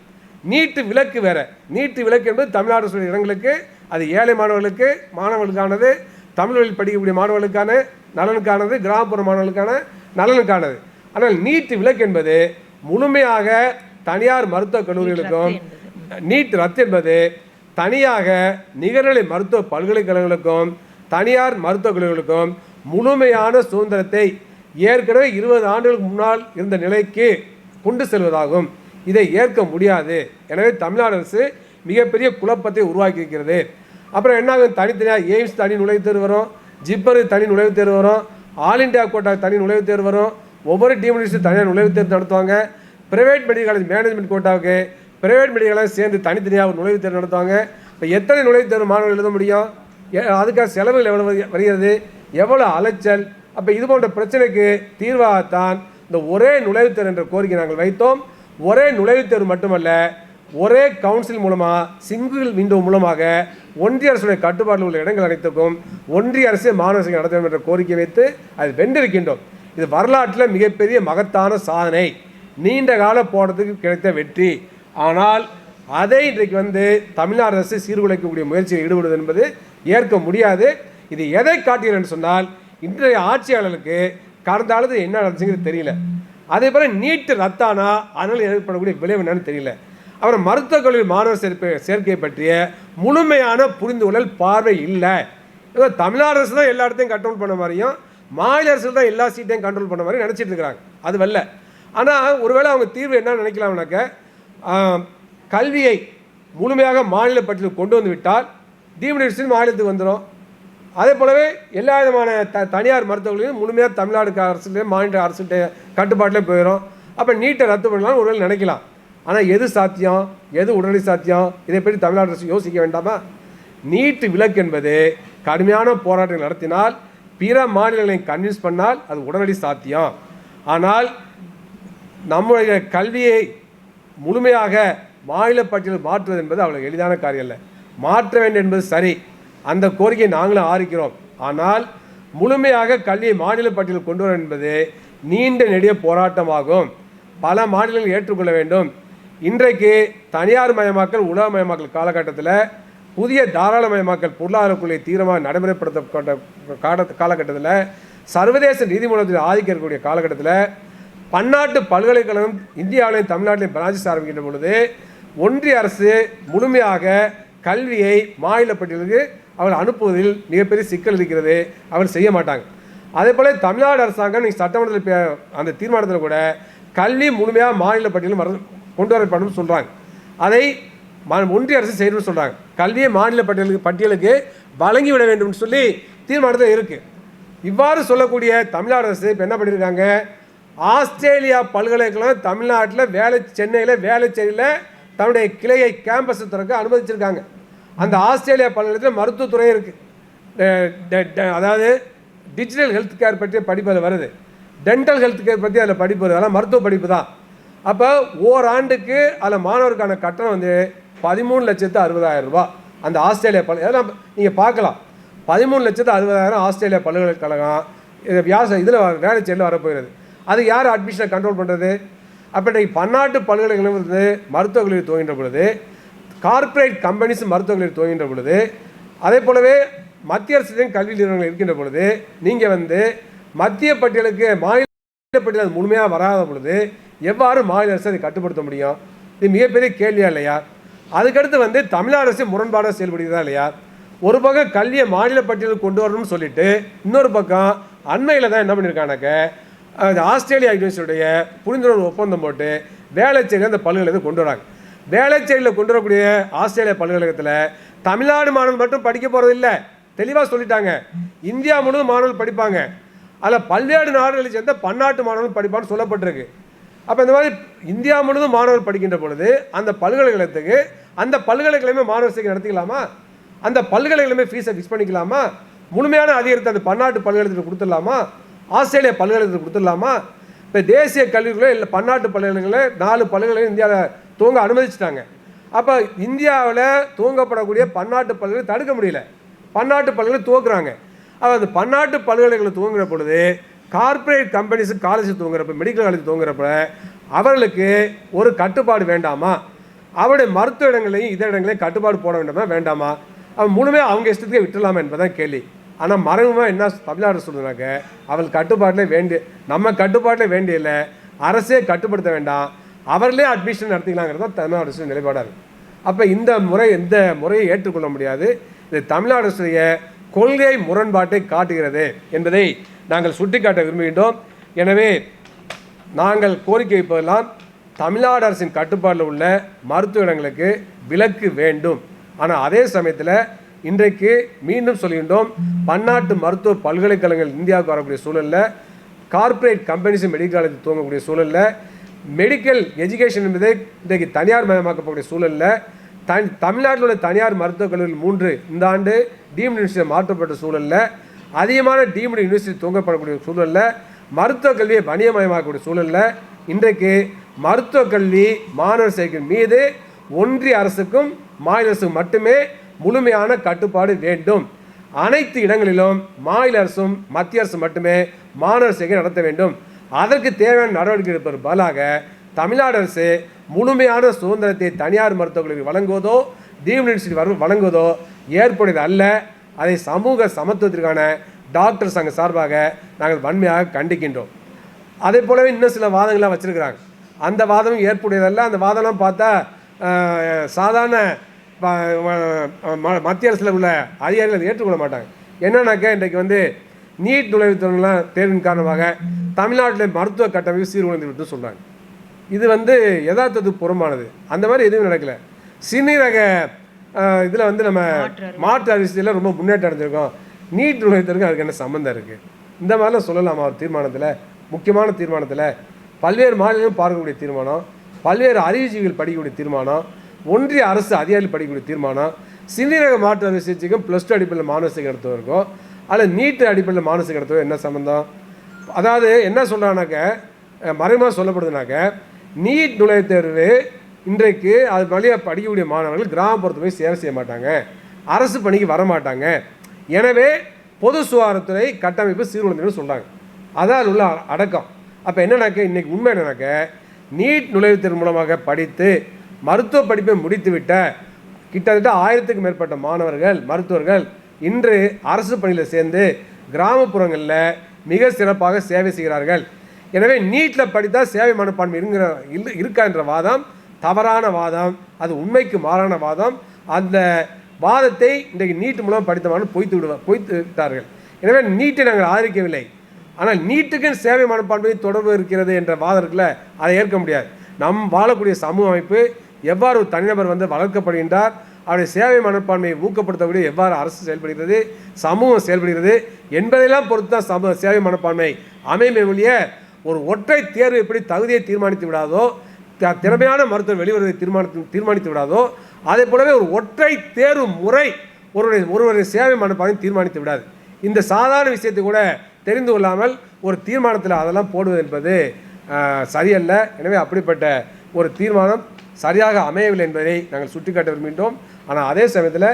நீட்டு விலக்கு வேற. நீட்டு விலக்கு என்பது தமிழ்நாடு இடங்களுக்கு, அது ஏழை மாணவர்களுக்கானது, தமிழ் வழியில் படிக்கக்கூடிய மாணவர்களுக்கான நலனுக்கானது, கிராமப்புற மாணவர்களுக்கான நலனுக்கானது. ஆனால் நீட்டு விலக்கு என்பது முழுமையாக தனியார் மருத்துவக் கல்லூரிகளுக்கும், நீட் ரத்து என்பது தனியாக நிகர்நிலை மருத்துவ பல்கலைக்கழகங்களுக்கும் தனியார் மருத்துவக் கல்லூரிகளுக்கும் முழுமையான சுதந்திரத்தை ஏற்கனவே 20 ஆண்டுகளுக்கு முன்னால் இருந்த நிலைக்கு கொண்டு செல்வதாகும். இதை ஏற்க முடியாது. எனவே தமிழ்நாடு அரசு மிகப்பெரிய குழப்பத்தை உருவாக்கி இருக்கிறது. அப்புறம் என்னாகும், தனித்தனியாக எய்ம்ஸ் தனி நுழைவுத் தேர்வு வரும், ஜிப்பரு தனி நுழைவுத் தேர்வு வரும், ஆல் இண்டியா கோட்டா தனி நுழைவுத் தேர்வு வரும், ஒவ்வொரு டீம் யூனிவர்சிட்டி தனியாக நுழைவுத் தேர்வு நடத்துவாங்க. பிரைவேட் மெடிக்கல் காலேஜ் மேனேஜ்மெண்ட் கோட்டாவுக்கு பிரைவேட் மெடிக்கலாக சேர்ந்து தனித்தனியாக ஒரு நுழைவுத் தேர்வு நடத்துவாங்க. இப்போ எத்தனை நுழைவுத் தேர்வு மாணவர்கள் எழுத முடியும்? அதுக்காக செலவுகள் எவ்வளோ வருகிறது, எவ்வளோ அலைச்சல். அப்போ இது போன்ற பிரச்சனைக்கு தீர்வாகத்தான் இந்த ஒரே நுழைவுத் தேர்வு என்ற கோரிக்கை நாங்கள் வைத்தோம். ஒரே நுழைவுத் தேர்வு மட்டுமல்ல, ஒரே கவுன்சில் மூலமாக, சிங்கிள் விண்டோ மூலமாக ஒன்றிய அரசுடைய கட்டுப்பாட்டில் உள்ள இடங்கள் அனைத்துக்கும் ஒன்றிய அரசு மாணவர் சேர்க்கை நடத்த வேண்டும் என்ற கோரிக்கை வைத்து அது வென்றிருக்கின்றோம். இது வரலாற்றில் மிகப்பெரிய மகத்தான சாதனை, நீண்ட கால போராட்டத்துக்கு கிடைத்த வெற்றி. ஆனால் அதை இன்றைக்கு தமிழ்நாடு அரசு சீர்குலைக்கக்கூடிய முயற்சியில் ஈடுபடுவது என்பது ஏற்க முடியாது. இது எதை காட்டுகிறேன்னு சொன்னால், இன்றைய ஆட்சியாளர்களுக்கு கடந்த காலத்தில் என்ன நடந்துச்சுங்கிறது தெரியல. அதே போல் நீட்டு ரத்தானா அதனால் ஏற்படக்கூடிய விளைவு என்னன்னு தெரியல. அப்புறம் மருத்துவக் கல்லூரி மாணவர் சேர்க்கை பற்றிய முழுமையான புரிந்துகொள்ளல் பார்வை இல்லை. ஏதோ தமிழ்நாடு அரசு தான் எல்லா இடத்தையும் கண்ட்ரோல் பண்ண மாதிரியும் மாநில அரசு தான் எல்லா சீட்டையும் கண்ட்ரோல் பண்ண மாதிரி நினச்சிட்டு இருக்கிறாங்க. அது வரல. ஆனால் ஒருவேளை அவங்க தீர்வு என்ன நினைக்கலாம்னாக்க, கல்வியை முழுமையாக மாநில பட்டியலுக்கு கொண்டு வந்து விட்டால் டீம்டு யூனிவர்சிட்டி மாநிலத்துக்கு வந்துடும். அதே போலவே எல்லா விதமான தனியார் மருத்துவர்களையும் முழுமையாக தமிழ்நாடு அரசுலேயே மாநில அரசுகிட்ட கட்டுப்பாட்டிலே போயிடும். அப்போ நீட்டை ரத்து பண்ணலாம்னு ஒருவேளை நினைக்கலாம். ஆனால் எது சாத்தியம், எது உடனடி சாத்தியம், இதை பற்றி தமிழ்நாடு அரசு யோசிக்க வேண்டாமா? நீட்டு விலக்கு என்பது கடுமையான போராட்டங்கள் நடத்தினால் பிற மாநிலங்களை கன்வின்ஸ் பண்ணால் அது உடனடி சாத்தியம். ஆனால் நம்முடைய கல்வியை முழுமையாக மாநில பட்டியலில் மாற்றுவது என்பது அவ்வளோ எளிதான காரியம் இல்லை. மாற்ற வேண்டும் என்பது சரி, அந்த கோரிக்கையை நாங்களும் ஆதரிக்கிறோம். ஆனால் முழுமையாக கல்வியை மாநில பட்டியலில் கொண்டு வர என்பது நீண்ட நெடிய போராட்டமாகும். பல மாநிலங்கள் ஏற்றுக்கொள்ள வேண்டும். இன்றைக்கு தனியார் மயமாக்கல் உலகமயமாக்கல் காலகட்டத்தில் புதிய தாராளமயமாக்கல் பொருளாதார கொள்கை தீவிரமாக நடைமுறைப்படுத்தப்பட்ட காலகட்டத்தில் சர்வதேச நீதிமன்றத்தில் ஆதிக்கக்கூடிய காலகட்டத்தில் பன்னாட்டு பல்கலைக்கழகம் இந்தியாவிலையும் தமிழ்நாட்டிலையும் பிரான்சஸ் ஆரம்பிக்கின்ற பொழுது ஒன்றிய அரசு முழுமையாக கல்வியை மாநில பட்டியலுக்கு அவள் அனுப்புவதில் மிகப்பெரிய சிக்கல் இருக்கிறது. அவள் செய்ய மாட்டாங்க. அதே போல் தமிழ்நாடு அரசாங்கம் நீங்கள் சட்டமன்றத்தில் அந்த தீர்மானத்தில் கூட கல்வி முழுமையாக மாநில பட்டியலும் கொண்டு வரப்படும் சொல்கிறாங்க. அதை ஒன்றிய அரசு செய்யணும்னு சொல்கிறாங்க. கல்வியை மாநில பட்டியலுக்கு வழங்கிவிட வேண்டும் சொல்லி தீர்மானத்தில் இருக்குது. இவ்வாறு சொல்லக்கூடிய தமிழ்நாடு அரசு இப்போ என்ன பண்ணியிருக்காங்க, ஆஸ்திரேலியா பல்கலைக்கழகம் தமிழ்நாட்டில் சென்னையில் வேளச்சேரியில் தன்னுடைய கிளையை கேம்பஸ் திறக்க அனுமதிச்சிருக்காங்க. அந்த ஆஸ்திரேலியா பல்கலைக்கழகத்தில் மருத்துவத்துறை இருக்குது. அதாவது டிஜிட்டல் ஹெல்த் கேர் பற்றிய படிப்பு அதில் வருது, டென்டல் ஹெல்த் கேர் பற்றி அதில் படிப்பு வருது. அதெல்லாம் மருத்துவ படிப்பு தான். அப்போ ஓராண்டுக்கு அதில் மாணவருக்கான கட்டணம் வந்து 13,60,000 ரூபா. அந்த ஆஸ்திரேலியா அதெல்லாம் நீங்கள் பார்க்கலாம். 13,60,000 ஆஸ்திரேலியா பல்கலைக்கழகம் இதில் வேளச்சேரியில் வரப்போகிறது. அது யார் அட்மிஷனை கண்ட்ரோல் பண்ணுறது? அப்போ இன்றைக்கு பன்னாட்டு பல்கலைக்கழகம் வந்து மருத்துவக் கல்லூரி துவங்கின்ற பொழுது, கார்ப்பரேட் கம்பெனிஸ் மருத்துவக் கல்லூரி துவங்கின்ற பொழுது, அதே போலவே மத்திய அரசின் கல்வி நிறுவனங்கள் இருக்கின்ற பொழுது, நீங்கள் வந்து மத்திய பட்டியலுக்கு மாநில பட்டியல் முழுமையாக வராத பொழுது எவ்வாறு மாநில அரசு அதை கட்டுப்படுத்த முடியும்? இது மிகப்பெரிய கேள்வியா இல்லையா? அதுக்கடுத்து வந்து தமிழ்நாடு அரசு முரண்பாடாக செயல்படுகிறதா இல்லையா? ஒரு பக்கம் கல்வியை மாநில பட்டியலுக்கு கொண்டு வரணும்னு சொல்லிட்டு, இன்னொரு பக்கம் அண்மையில் தான் என்ன பண்ணியிருக்கானாக்க, ஆஸ்திரேலியா யூனிவர்சிட்டியுடைய புரிந்துணர்வு ஒப்பந்தம் போட்டு வேளச்சேரியில் அந்த பல்கலைக்கழகத்தை கொண்டு வராங்க. வேளச்சேரியில் கொண்டு வரக்கூடிய ஆஸ்திரேலியா பல்கலைக்கழகத்தில் தமிழ்நாடு மாணவர்கள் மட்டும் படிக்க போகிறது இல்லை, தெளிவாக சொல்லிட்டாங்க. இந்தியா முழுவதும் மாணவர்கள் படிப்பாங்க. அதில் பல்வேறு நாடுகளை சேர்ந்த பன்னாட்டு மாணவர்கள் படிப்பான்னு சொல்லப்பட்டிருக்கு. அப்போ இந்த மாதிரி இந்தியா முழுவதும் மாணவர்கள் படிக்கின்ற பொழுது அந்த பல்கலைக்கழகத்துக்கு அந்த பல்கலைக்கழகமே மாணவர் சேர்க்கை நடத்திக்கலாமா? அந்த பல்கலைக்கழகமே ஃபீஸை ஃபிக்ஸ் பண்ணிக்கலாமா? முழுமையான அதிகாரத்தை அந்த பன்னாட்டு பல்கலைக்கழகத்துக்கு கொடுத்துடலாமா? ஆஸ்திரேலியா பல்கலைக்கழகத்துக்கு கொடுத்துடலாமா? இப்போ தேசிய கல்விக்குள்ளே இல்லை பன்னாட்டு பல்கலைக்கழகங்களில் 4 பல்கலைக்கழகம் இந்தியாவில் துவங்க அனுமதிச்சிட்டாங்க. அப்போ இந்தியாவில் துவங்கப்படக்கூடிய பன்னாட்டு பல்கலை தடுக்க முடியல, பன்னாட்டு பல்கலை துவக்குறாங்க. அப்போ அந்த பன்னாட்டு பல்கலைக்கழகம் துவங்குற பொழுது கார்ப்பரேட் கம்பெனிஸு காலேஜ் துவங்குறப்ப, மெடிக்கல் காலேஜ் துவங்குறப்ப அவர்களுக்கு ஒரு கட்டுப்பாடு வேண்டாமா? அவருடைய மருத்துவ இடங்களையும் இதர இடங்களையும் கட்டுப்பாடு போட வேண்டாமா வேண்டாமா? அவன் முழுமையாக அவங்க இஷ்டத்துக்கே விட்டுலாமா என்பதான் கேள்வி. ஆனால் மறைமுகமாக என்ன தமிழ்நாடு சொல்லுறாங்க, அவள் கட்டுப்பாட்டிலே நம்ம கட்டுப்பாட்டில் வேண்டிய இல்லை, அரசே கட்டுப்படுத்த வேண்டாம், அவர்களே அட்மிஷன் நடத்திக்கலாங்கிறது தான் தமிழ்நாடு அரசு நிலைப்பாடாக இருக்குது. அப்போ இந்த முறையை ஏற்றுக்கொள்ள முடியாது. இது தமிழ்நாடு அரசுடைய கொள்கை முரண்பாட்டை காட்டுகிறது என்பதை நாங்கள் சுட்டிக்காட்ட விரும்புகின்றோம். எனவே நாங்கள் கோரிக்கை வைப்பதெல்லாம் தமிழ்நாடு அரசின் கட்டுப்பாட்டில் உள்ள மருத்துவ இடங்களுக்கு விலக்கு வேண்டும். ஆனால் அதே சமயத்தில் இன்றைக்கு மீண்டும் சொல்கின்றோம், பன்னாட்டு மருத்துவ பல்கலைக்கழகங்கள் இந்தியாவுக்கு வரக்கூடிய சூழலில், கார்ப்பரேட் கம்பெனிஸ் மெடிக்கல் காலேஜ் துவங்கக்கூடிய சூழலில், மெடிக்கல் எஜுகேஷன் என்பது இன்றைக்கு தனியார் மயமாக்கப்படக்கூடிய சூழலில், தமிழ்நாட்டில் உள்ள தனியார் மருத்துவக் கல்லூரிகள் 3 இந்த ஆண்டு டீம்டு யூனிவர்சிட்டி மாற்றப்பட்ட சூழலில், அதிகமான டீம்டு யூனிவர்சிட்டி துவங்கப்படக்கூடிய சூழலில், மருத்துவக் கல்வியை வணிகமயமாக்கக்கூடிய சூழலில் இன்றைக்கு மருத்துவக் கல்வி மாணவர் சேர்க்கை மீது ஒன்றிய அரசுக்கும் மாநில அரசுக்கும் மட்டுமே முழுமையான கட்டுப்பாடு வேண்டும். அனைத்து இடங்களிலும் மாநில அரசும் மத்திய அரசு மட்டுமே மாணவர் சேர்க்கை நடத்த வேண்டும். அதற்கு தேவையான நடவடிக்கை எடுப்பது பதிலாக தமிழ்நாடு அரசு முழுமையான சுதந்திரத்தை தனியார் மருத்துவக் கல்லூரி வழங்குவதோ டீம்டு யூனிவர்சிட்டி வழங்குவதோ ஏற்புடையது அல்ல. அதை சமூக சமத்துவத்திற்கான டாக்டர் சங்க சார்பாக நாங்கள் வன்மையாக கண்டிக்கின்றோம். அதே போலவே இன்னும் சில வாதங்கள்லாம் வச்சுருக்கிறாங்க. அந்த வாதமும் ஏற்புடையதல்ல. அந்த வாதம்லாம் பார்த்தா சாதாரண மத்திய அரசில் உள்ள அதிகாரிகள் அதை ஏற்றுக்கொள்ள மாட்டாங்க. என்னன்னாக்கா இன்றைக்கு நீட் நுழைவுத் தேர்வின் காரணமாக தமிழ்நாட்டில் மருத்துவ கட்டமைப்பு சீர்குலைந்து விட்டு சொல்கிறாங்க. இது யதார்த்தத்துக்கு புறமானது. அந்த மாதிரி எதுவும் நடக்கலை. சிறுநீரக இதில் நம்ம மாற்று அரிசியில் ரொம்ப முன்னேற்றம் அடைஞ்சிருக்கோம். நீட் நுழைவுத்திற்கு அதுக்கு என்ன சம்மந்தம் இருக்குது? இந்த மாதிரிலாம் சொல்லலாமா? ஒரு தீர்மானத்தில், முக்கியமான தீர்மானத்தில், பல்வேறு மாநிலங்களும் பார்க்கக்கூடிய தீர்மானம், பல்வேறு அறிவுஜீவிகள் படிக்கக்கூடிய தீர்மானம், ஒன்றிய அரசு அதிகாரிகள் படிக்கக்கூடிய தீர்மானம், சிறுநீரக மாற்று அறுவை சிகிச்சைக்கும் +2 அடிப்படையில் மாணவர் சேர்க்கை நடத்துவதற்கும் அதில் நீட்டு அடிப்படையில் மாணவர் சேர்க்கை நடத்துவது என்ன சம்மந்தம்? அதாவது என்ன சொல்கிறானாக்க, மறைமுகமாக சொல்லப்படுதுனாக்க, நீட் நுழைவுத் தேர்வு இன்றைக்கு அது வழியாக படிக்கக்கூடிய மாணவர்கள் கிராமப்புறத்து போய் சேவை செய்ய மாட்டாங்க, அரசு பணிக்கு வரமாட்டாங்க, எனவே பொது சுகாதாரத்துறை கட்டமைப்பு சீர்குலைந்துன்னு சொல்கிறாங்க. அதான் உள்ள அடக்கம். அப்போ என்னன்னாக்க, இன்றைக்கி உண்மை என்னன்னாக்க, நீட் நுழைவுத் தேர்வு மூலமாக படித்து மருத்துவ படிப்பை முடித்துவிட்ட கிட்டத்தட்ட 1000க்கும் மேற்பட்ட மாணவர்கள், மருத்துவர்கள் இன்று அரசு பணியில் சேர்ந்து கிராமப்புறங்களில் மிக சிறப்பாக சேவை செய்கிறார்கள். எனவே நீட்டில் படித்தால் சேவை மனப்பான்மை இருக்கா என்ற வாதம் தவறான வாதம். அது உண்மைக்கு மாறான வாதம். அந்த வாதத்தை இன்றைக்கு நீட் மூலம் படித்த மாணவர்கள் பொய்த்து விட்டார்கள். எனவே நீட்டை நாங்கள் ஆதரிக்கவில்லை. ஆனால் நீட்டுக்கு சேவை மனப்பான்மை தொடர்பு இருக்கிறது என்ற வாதம் இருக்குல்ல, அதை ஏற்க முடியாது. நம் வாழக்கூடிய சமூக அமைப்பு எவ்வாறு ஒரு தனிநபர் வளர்க்கப்படுகின்றார், அவருடைய சேவை மனப்பான்மையை ஊக்கப்படுத்தக்கூடிய எவ்வாறு அரசு செயல்படுகிறது, சமூகம் செயல்படுகிறது என்பதையெல்லாம் பொறுத்து தான் சேவை மனப்பான்மை அமைமை ஒழிய ஒரு ஒற்றை தேர்வு எப்படி தகுதியை தீர்மானித்து விடாதோ, திறமையான மருத்துவர் வெளிவருவதை தீர்மானித்து விடாதோ, அதே போலவே ஒரு ஒற்றை தேர்வு முறை ஒருவருடைய சேவை மனப்பான்மை தீர்மானித்து விடாது. இந்த சாதாரண விஷயத்தை கூட தெரிந்து கொள்ளாமல் ஒரு தீர்மானத்தில் அதெல்லாம் போடுவது என்பது சரியல்ல. எனவே அப்படிப்பட்ட ஒரு தீர்மானம் சரியாக அமையவில்லை என்பதை நாங்கள் சுட்டிக்காட்ட விரும்புகின்றோம். ஆனால் அதே சமயத்தில்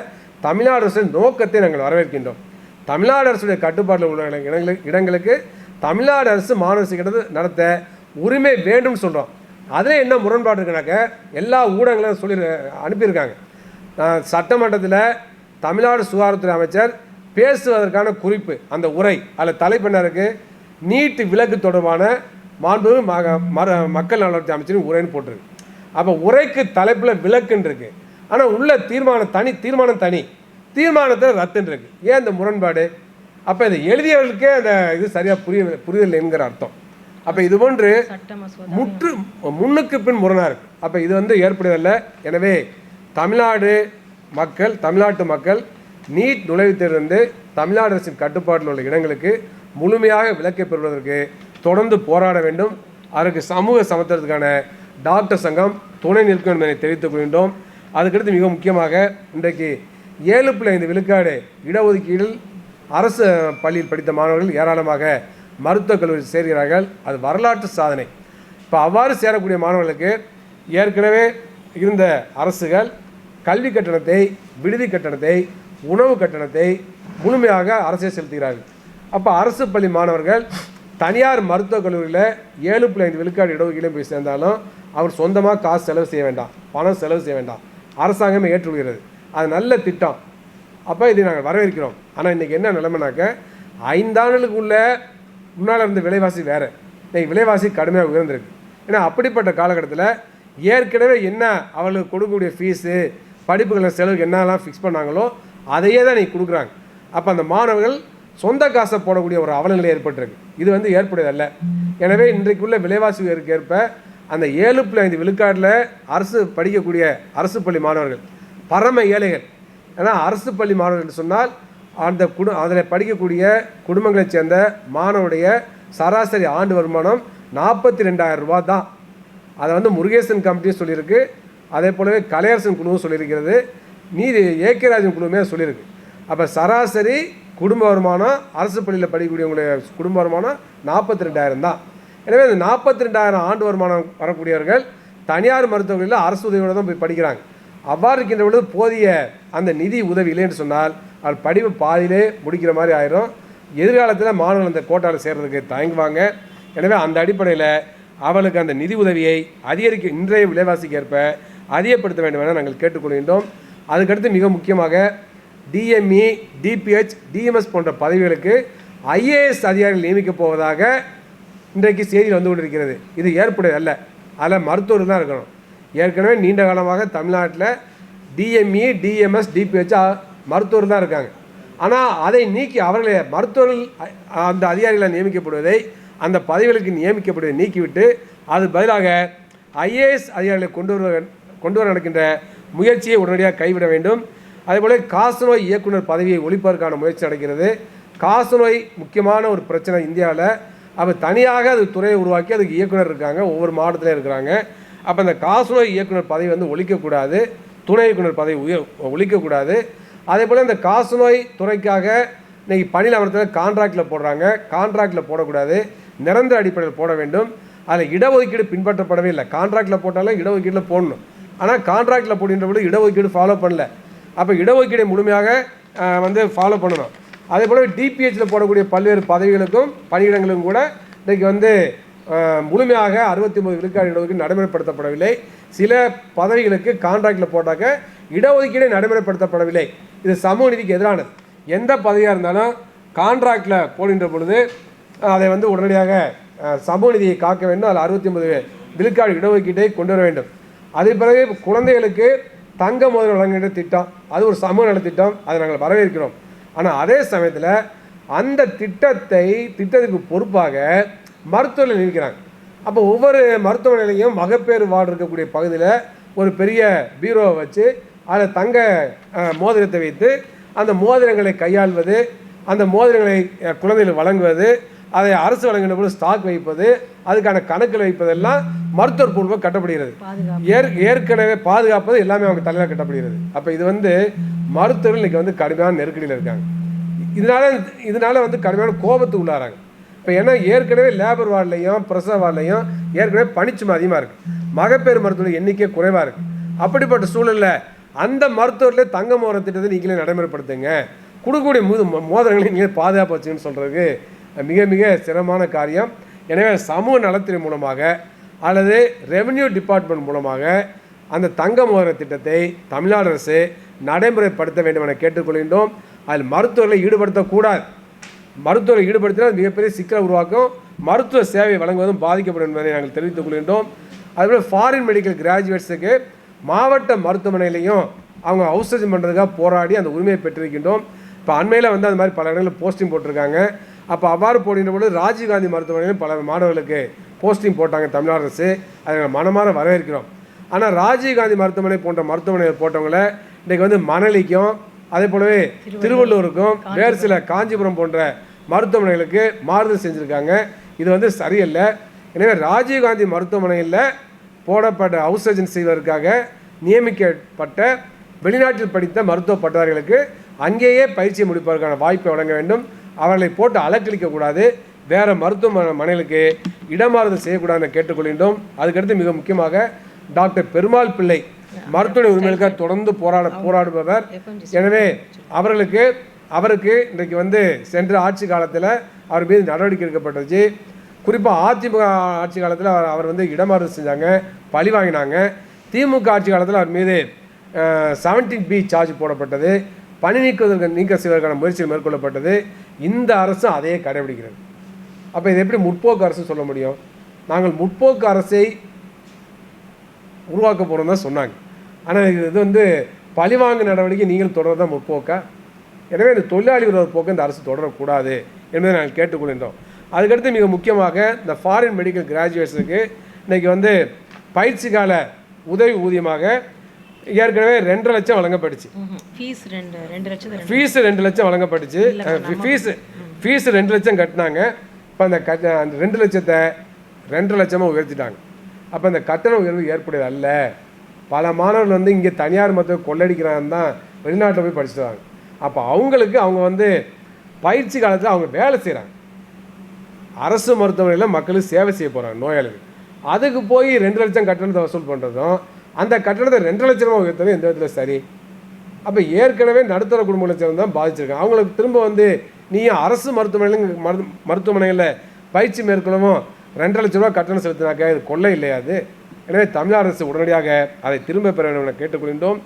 தமிழ்நாடு அரசின் நோக்கத்தை நாங்கள் வரவேற்கின்றோம். தமிழ்நாடு அரசுடைய கட்டுப்பாட்டில் உள்ள இடங்களுக்கு தமிழ்நாடு அரசு மாணவர் சேர்க்கை நடத்த உரிமை வேண்டும் சொல்கிறோம். அதில் என்ன முரண்பாடு இருக்குனாக்க, எல்லா ஊடகங்களும் சொல்லி அனுப்பியிருக்காங்க. சட்டமன்றத்தில் தமிழ்நாடு சுகாதாரத்துறை அமைச்சர் பேசுவதற்கான குறிப்பு, அந்த உரை, அதில் தலைப்பினருக்கு நீட்டு விலக்கு தொடர்பான மாண்பு மக்கள் நலத்துறை அமைச்சரின் உரைன்னு போட்டிருக்கு. அப்போ உரைக்கு தலைப்பில் விலக்குன்னு இருக்கு, ஆனால் உள்ள தீர்மானம் தனி தீர்மானத்தை ரத்துன்னு இருக்கு. ஏன் இந்த முரண்பாடு? அப்போ இதை எழுதியவர்களுக்கே அந்த இது சரியாக புரிதல் என்கிற அர்த்தம். அப்போ இது போன்று முன்னுக்கு பின் முரணாக இருக்குது. அப்போ இது ஏற்படுவதில்லை. எனவே தமிழ்நாட்டு மக்கள் நீட் நுழைவுத் தேர்வு தமிழ்நாடு அரசின் கட்டுப்பாட்டில் உள்ள இடங்களுக்கு முழுமையாக விலக்கை பெறுவதற்கு தொடர்ந்து போராட வேண்டும். அதற்கு சமூக சமத்துவத்துக்கான டாக்டர் சங்கம் துணை நிற்கும் என்பதை தெரிவித்துக் கொள்கின்றோம். அதுக்கடுத்து மிக முக்கியமாக இன்றைக்கு 7.5 விழுக்காடு இடஒதுக்கீடில் அரசு பள்ளியில் படித்த மாணவர்கள் ஏராளமாக மருத்துவக் கல்லூரி சேர்கிறார்கள். அது வரலாற்று சாதனை. இப்போ அவ்வாறு சேரக்கூடிய மாணவர்களுக்கு ஏற்கனவே இருந்த அரசுகள் கல்வி கட்டணத்தை, விடுதி கட்டணத்தை, உணவு கட்டணத்தை முழுமையாக அரசே செலுத்துகிறார்கள். அப்போ அரசு பள்ளி மாணவர்கள் தனியார் மருத்துவக் கல்லூரியில் 7.5 விழுக்காடு இடஒதுக்கீடு போய் சேர்ந்தாலும் அவர் சொந்தமாக காசு செலவு செய்ய வேண்டாம், பணம் செலவு செய்ய வேண்டாம், அரசாங்கமே ஏற்றுக்கொள்கிறது. அது நல்ல திட்டம். அப்போ இதை நாங்கள் வரவேற்கிறோம். ஆனால் இன்றைக்கி என்ன நிலைமைனாக்க, 5 ஆண்டுகளுக்கு உள்ள முன்னால் இருந்த விலைவாசி வேறு, இன்றைக்கி விலைவாசி கடுமையாக உயர்ந்திருக்கு. ஏன்னா அப்படிப்பட்ட காலகட்டத்தில் ஏற்கனவே என்ன அவர்களுக்கு கொடுக்கக்கூடிய ஃபீஸு, படிப்புகளை செலவுக்கு என்னெல்லாம் ஃபிக்ஸ் பண்ணாங்களோ அதையே தான் இன்றைக்கி கொடுக்குறாங்க. அப்போ அந்த மாணவர்கள் சொந்த காசை போடக்கூடிய ஒரு அவலநிலை ஏற்பட்டிருக்கு. இது ஏற்புடையதல்ல. எனவே இன்றைக்குள்ள விலைவாசி உயர்வுக்கு ஏற்ப அந்த 7.5 விழுக்காட்டில் அரசு படிக்கக்கூடிய அரசு பள்ளி மாணவர்கள் பரம ஏழைகள். ஏன்னா அரசு பள்ளி மாணவர்கள் சொன்னால் அதில் படிக்கக்கூடிய குடும்பங்களைச் சேர்ந்த மாணவருடைய சராசரி ஆண்டு வருமானம் 42,000 ரூபா தான். அதை முருகேசன் கமிட்டியும் சொல்லியிருக்கு, அதே போலவே கலையரசன் குழுவும் சொல்லியிருக்கிறது, மீதி ஏகேராஜன் குழுவுமே சொல்லியிருக்கு. அப்போ சராசரி குடும்ப வருமானம் அரசு பள்ளியில் படிக்கக்கூடியவங்களுடைய குடும்ப வருமானம் 42,000 தான். எனவே இந்த 42,000 ஆண்டு வருமானம் வரக்கூடியவர்கள் தனியார் மருத்துவர்களில் அரசு உதவியோடு தான் போய் படிக்கிறாங்க. அவ்வாறு இருக்கின்ற பொழுது போதிய அந்த நிதி உதவி இல்லைன்னு சொன்னால் அவர் படிப்பு பாதியிலே முடிக்கிற மாதிரி ஆயிரும். எதிர்காலத்தில் மாணவர்கள் அந்த கோட்டாவில் சேர்றதுக்கு தயங்குவாங்க. எனவே அந்த அடிப்படையில் அவளுக்கு அந்த நிதி உதவியை இன்றைய விலைவாசிக்கு ஏற்ப அதிகப்படுத்த வேண்டும் என நாங்கள் கேட்டுக்கொள்கின்றோம். அதுக்கடுத்து மிக முக்கியமாக டிஎம்இ, டிபிஹெச், டிஎம்எஸ் போன்ற பதவிகளுக்கு ஐஏஎஸ் அதிகாரிகள் நியமிக்கப் போவதாக இன்றைக்கு செய்தியில் வந்து கொண்டிருக்கிறது. இது ஏற்புடையது அல்ல. அதில் மருத்துவர் தான் இருக்கணும். ஏற்கனவே நீண்ட காலமாக தமிழ்நாட்டில் டிஎம்இ, டிஎம்எஸ், டிபிஹெச் மருத்துவர் தான் இருக்காங்க. ஆனால் அதை நீக்கி அவர்களை மருத்துவர்கள் அந்த அதிகாரிகளை நியமிக்கப்படுவதை, அந்த பதவிகளுக்கு நியமிக்கப்படுவதை நீக்கிவிட்டு அது பதிலாக ஐஏஎஸ் அதிகாரிகளை கொண்டு வர நடக்கின்ற முயற்சியை உடனடியாக கைவிட வேண்டும். அதேபோல் காசநோய் இயக்குனர் பதவியை ஒழிப்பதற்கான முயற்சி நடக்கிறது. காசநோய் முக்கியமான ஒரு பிரச்சனை இந்தியாவில். அப்போ தனியாக அது துறையை உருவாக்கி அதுக்கு இயக்குனர் இருக்காங்க, ஒவ்வொரு மாவட்டத்திலே இருக்கிறாங்க. அப்போ அந்த காசநோய் இயக்குனர் பதவி வந்து ஒழிக்கக்கூடாது, துணை இயக்குனர் பதவி ஒழிக்கக்கூடாது. அதே போல் இந்த காசநோய் துறைக்காக இன்றைக்கி பணியில் அமர்த்தல கான்ட்ராக்டில் போடுறாங்க, கான்ட்ராக்டில் போடக்கூடாது, நிரந்தர அடிப்படையில் போட வேண்டும். அதில் இடஒதுக்கீடு பின்பற்றப்படவே இல்லை. கான்ட்ராக்டில் போட்டாலும் இடஒதுக்கீடில் போடணும். ஆனால் கான்ட்ராக்டில் போடுகின்ற போது இடஒதுக்கீடு ஃபாலோ பண்ணல. அப்போ இடஒதுக்கீடை முழுமையாக வந்து ஃபாலோ பண்ணணும். அதே போல் டிபிஹெச்சில் போடக்கூடிய பல்வேறு பதவிகளுக்கும் பணியிடங்களுக்கும் கூட இன்றைக்கு வந்து முழுமையாக 69 விழுக்காடு இடஒதுக்கீடு நடைமுறைப்படுத்தப்படவில்லை. சில பதவிகளுக்கு கான்ட்ராக்டில் போட்டாக்க இடஒதுக்கீடை நடைமுறைப்படுத்தப்படவில்லை. இது சமூக நீதிக்கு எதிரானது. எந்த பதவியாக இருந்தாலும் கான்ட்ராக்டில் போடுகின்ற பொழுது அதை வந்து உடனடியாக சமூக நீதியை காக்க வேண்டும். அதில் 69 விழுக்காடு இடஒதுக்கீட்டை கொண்டு வர வேண்டும். அதே பிறகு குழந்தைகளுக்கு தங்க மோதிரம் வழங்குகின்ற திட்டம், அது ஒரு சமூக நலத்திட்டம், அதை நாங்கள் வரவேற்கிறோம். ஆனால் அதே சமயத்தில் அந்த திட்டத்துக்கு பொறுப்பாக மருத்துவர்கள் நியமிக்கிறாங்க. அப்போ ஒவ்வொரு மருத்துவமனையிலையும் மகப்பேறு வார்டு இருக்கக்கூடிய பகுதியில் ஒரு பெரிய பீரோவை வச்சு அதில் தங்க மோதிரத்தை வைத்து அந்த மோதிரங்களை கையாள்வது, அந்த மோதிரங்களை குழந்தைகள் வழங்குவது, அதை அரசு வழங்கின போது ஸ்டாக் வைப்பது, அதுக்கான கணக்கில் வைப்பதெல்லாம் மருத்துவர் பூர்வம் கட்டப்படுகிறது. ஏற்கனவே பாதுகாப்பது எல்லாமே அவங்க தலையில் கட்டப்படுகிறது. அப்போ இது வந்து மருத்துவர்கள் இன்றைக்கி வந்து கடுமையான நெருக்கடியில் இருக்காங்க. இதனால வந்து கடுமையான கோபத்துக்கு உள்ளாராங்க. இப்போ ஏன்னா ஏற்கனவே லேபர் வார்டுலையும் பிரசவ வார்டுலையும் ஏற்கனவே பணிச்சுமை அதிகமாக இருக்குது, மகப்பேறு மருத்துவர்கள் எண்ணிக்கை குறைவாக இருக்குது. அப்படிப்பட்ட சூழலில் அந்த மருத்துவர்களே தங்க மோதிர திட்டத்தை நீங்களே நடைமுறைப்படுத்துங்க, கொடுக்கக்கூடிய மோதிரங்களை நீங்களே பாதுகாப்பு வச்சுன்னு சொல்கிறதுக்கு மிக மிக சிரமமான காரியம். எனவே சமூக நலத்துறை மூலமாக அல்லது ரெவென்யூ டிபார்ட்மெண்ட் மூலமாக அந்த தங்க மோதிர திட்டத்தை தமிழ்நாடு அரசு நடைமுறைப்படுத்த வேண்டும் என கேட்டுக்கொள்கின்றோம். அதில் மருத்துவர்களை ஈடுபடுத்தக்கூடாது. மருத்துவரை ஈடுபடுத்தினால் மிகப்பெரிய சிக்கலை உருவாக்கும், மருத்துவ சேவை வழங்குவதும் பாதிக்கப்படும் என்பதை நாங்கள் தெரிவித்துக் கொள்கின்றோம். அதுபோல் ஃபாரின் மெடிக்கல் கிராஜுவேட்ஸுக்கு மாவட்ட மருத்துவமனையிலையும் அவங்க அவுட்சோர்சிங் பண்ணுறதுக்காக போராடி அந்த உரிமையை பெற்றிருக்கின்றோம். இப்போ அண்மையில் வந்து அது மாதிரி பல இடங்களில் போஸ்டிங் போட்டிருக்காங்க. அப்போ அவ்வாறு போடுகின்ற பொழுது ராஜீவ்காந்தி மருத்துவமனையிலும் பல மாணவர்களுக்கு போஸ்டிங் போட்டாங்க தமிழ்நாடு அரசு, அதை நாங்கள் மனமாற வரவேற்கிறோம். ஆனால் ராஜீவ்காந்தி மருத்துவமனை போன்ற மருத்துவமனையில் போட்டவங்களை இன்றைக்கு வந்து மணலிக்கும் அதே போலவே திருவள்ளூருக்கும் வேறு சில காஞ்சிபுரம் போன்ற மருத்துவமனைகளுக்கு மாறுதல் செஞ்சுருக்காங்க. இது வந்து சரியில்லை. எனவே ராஜீவ்காந்தி மருத்துவமனையில் போடப்பட்ட அவுட்சோர்சிங் செய்வதற்காக நியமிக்கப்பட்ட வெளிநாட்டில் படித்த மருத்துவ பட்டதாரிகளுக்கு அங்கேயே பயிற்சியை முடிப்பதற்கான வாய்ப்பை வழங்க வேண்டும். அவர்களை போட்டு அலக்களிக்கக்கூடாது, வேறு மருத்துவமனைகளுக்கு இடமாறுதல் செய்யக்கூடாதுன்னு கேட்டுக்கொள்கின்றோம். அதுக்கடுத்து மிக முக்கியமாக டாக்டர் பெருமாள் பிள்ளை மருத்துவ உரிமைகளுக்காக தொடர்ந்து போராடுபவர். எனவே அவருக்கு இன்றைக்கு வந்து சென்ற ஆட்சி காலத்தில் அவர் மீது நடவடிக்கை எடுக்கப்பட்டுச்சு. குறிப்பாக அதிமுக ஆட்சி காலத்தில் அவர் வந்து இடமாறுதல் செஞ்சாங்க, பழி வாங்கினாங்க. திமுக ஆட்சி காலத்தில் அவர் மீது 17B சார்ஜ் போடப்பட்டது, பணி நீக்க செய்வதற்கான முயற்சிகள் மேற்கொள்ளப்பட்டது. இந்த அரசு அதையே கடைபிடிக்கிறது. அப்போ இது எப்படி முற்போக்கு அரசு சொல்ல முடியும்? நாங்கள் முற்போக்கு அரசை உருவாக்க போகிறோம் தான் சொன்னாங்க. ஆனால் இது வந்து பழிவாங்கு நடவடிக்கை நீங்கள் தொடர்தான் முற்போக்கா? எனவே இந்த தொழிலாளி விரோத போக்கு இந்த அரசு தொடரக்கூடாது என்பதை நாங்கள் கேட்டுக்கொள்கின்றோம். அதுக்கடுத்து மிக முக்கியமாக இந்த ஃபாரின் மெடிக்கல் கிராஜுவேட்ஸுக்கு இன்றைக்கி வந்து பயிற்சி கால உதவி ஊதியமாக ஏற்கனவே 2 லட்சம் வழங்கப்பட்டுச்சு. ஃபீஸ் 2 லட்சம் வழங்கப்பட்டுச்சு. ஃபீஸ் 2 லட்சம் கட்டினாங்க. இப்போ அந்த 2 லட்சத்தை 2.5 லட்சமாக உயர்த்திட்டாங்க. அப்போ அந்த கட்டண உயர்வு ஏற்புடையது அல்ல. பல மாணவர்கள் வந்து இங்கே தனியார் மருத்துவ கொள்ளடிக்கிறான்னு தான் வெளிநாட்டில் போய் படிச்சுட்டு. அப்போ அவங்க வந்து பயிற்சி காலத்தில் அவங்க வேலை செய்கிறாங்க, அரசு மருத்துவமனையில் மக்களுக்கு சேவை செய்ய போகிறாங்க நோயாளிகள். அதுக்கு போய் 2 லட்சம் கட்டணத்தை வசூல் பண்ணுறதும் அந்த கட்டணத்தை 2 லட்சமாக உயர்த்ததும் எந்த விதத்தில் சரி? அப்போ ஏற்கனவே நடுத்தர குடும்பங்களை சேர்ந்து தான் பாதிச்சிருக்காங்க. அவங்களுக்கு திரும்ப வந்து நீயும் அரசு மருத்துவமனையில் பயிற்சி மேற்கொள்ளவும் 2 லட்ச ரூபா கட்டணம் செலுத்தினாக்க இது கொள்ளை இல்லையாது? எனவே தமிழக அரசு உடனடியாக அதை திரும்ப பெற வேண்டும் என கேட்டுக்கொள்கின்றோம்.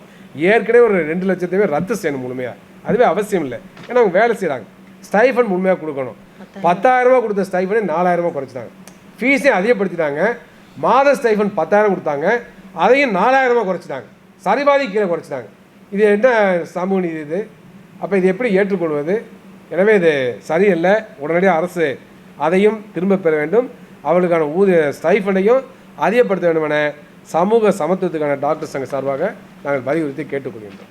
ஏற்கனவே ஒரு 2 லட்சத்தையுமே ரத்து செய்யணும் முழுமையாக, அதுவே அவசியம் இல்லை. ஏன்னா அவங்க வேலை செய்கிறாங்க, ஸ்டைஃபன் முழுமையாக கொடுக்கணும். 10,000 ரூபா கொடுத்த ஸ்டைஃபனை 4,000 ரூபா குறைச்சிட்டாங்க. ஃபீஸையும் அதிகப்படுத்திட்டாங்க. மாத ஸ்டைஃபன் 10,000 கொடுத்தாங்க, அதையும் 4,000 குறைச்சிட்டாங்க. சரிபாதி கீழே குறைச்சிட்டாங்க. இது என்ன சமூக நீதி இது? அப்போ இது எப்படி ஏற்றுக்கொள்வது? எனவே இது சரியில்லை. உடனடியாக அரசு அதையும் திரும்ப பெற வேண்டும். அவர்களுக்கான ஸ்டைஃபனையும் அதிகப்படுத்த வேண்டும் என சமூக சமத்துவத்துக்கான டாக்டர் சங்க சார்பாக நாங்கள் வலியுறுத்தி கேட்டுக்கொள்கின்றோம்.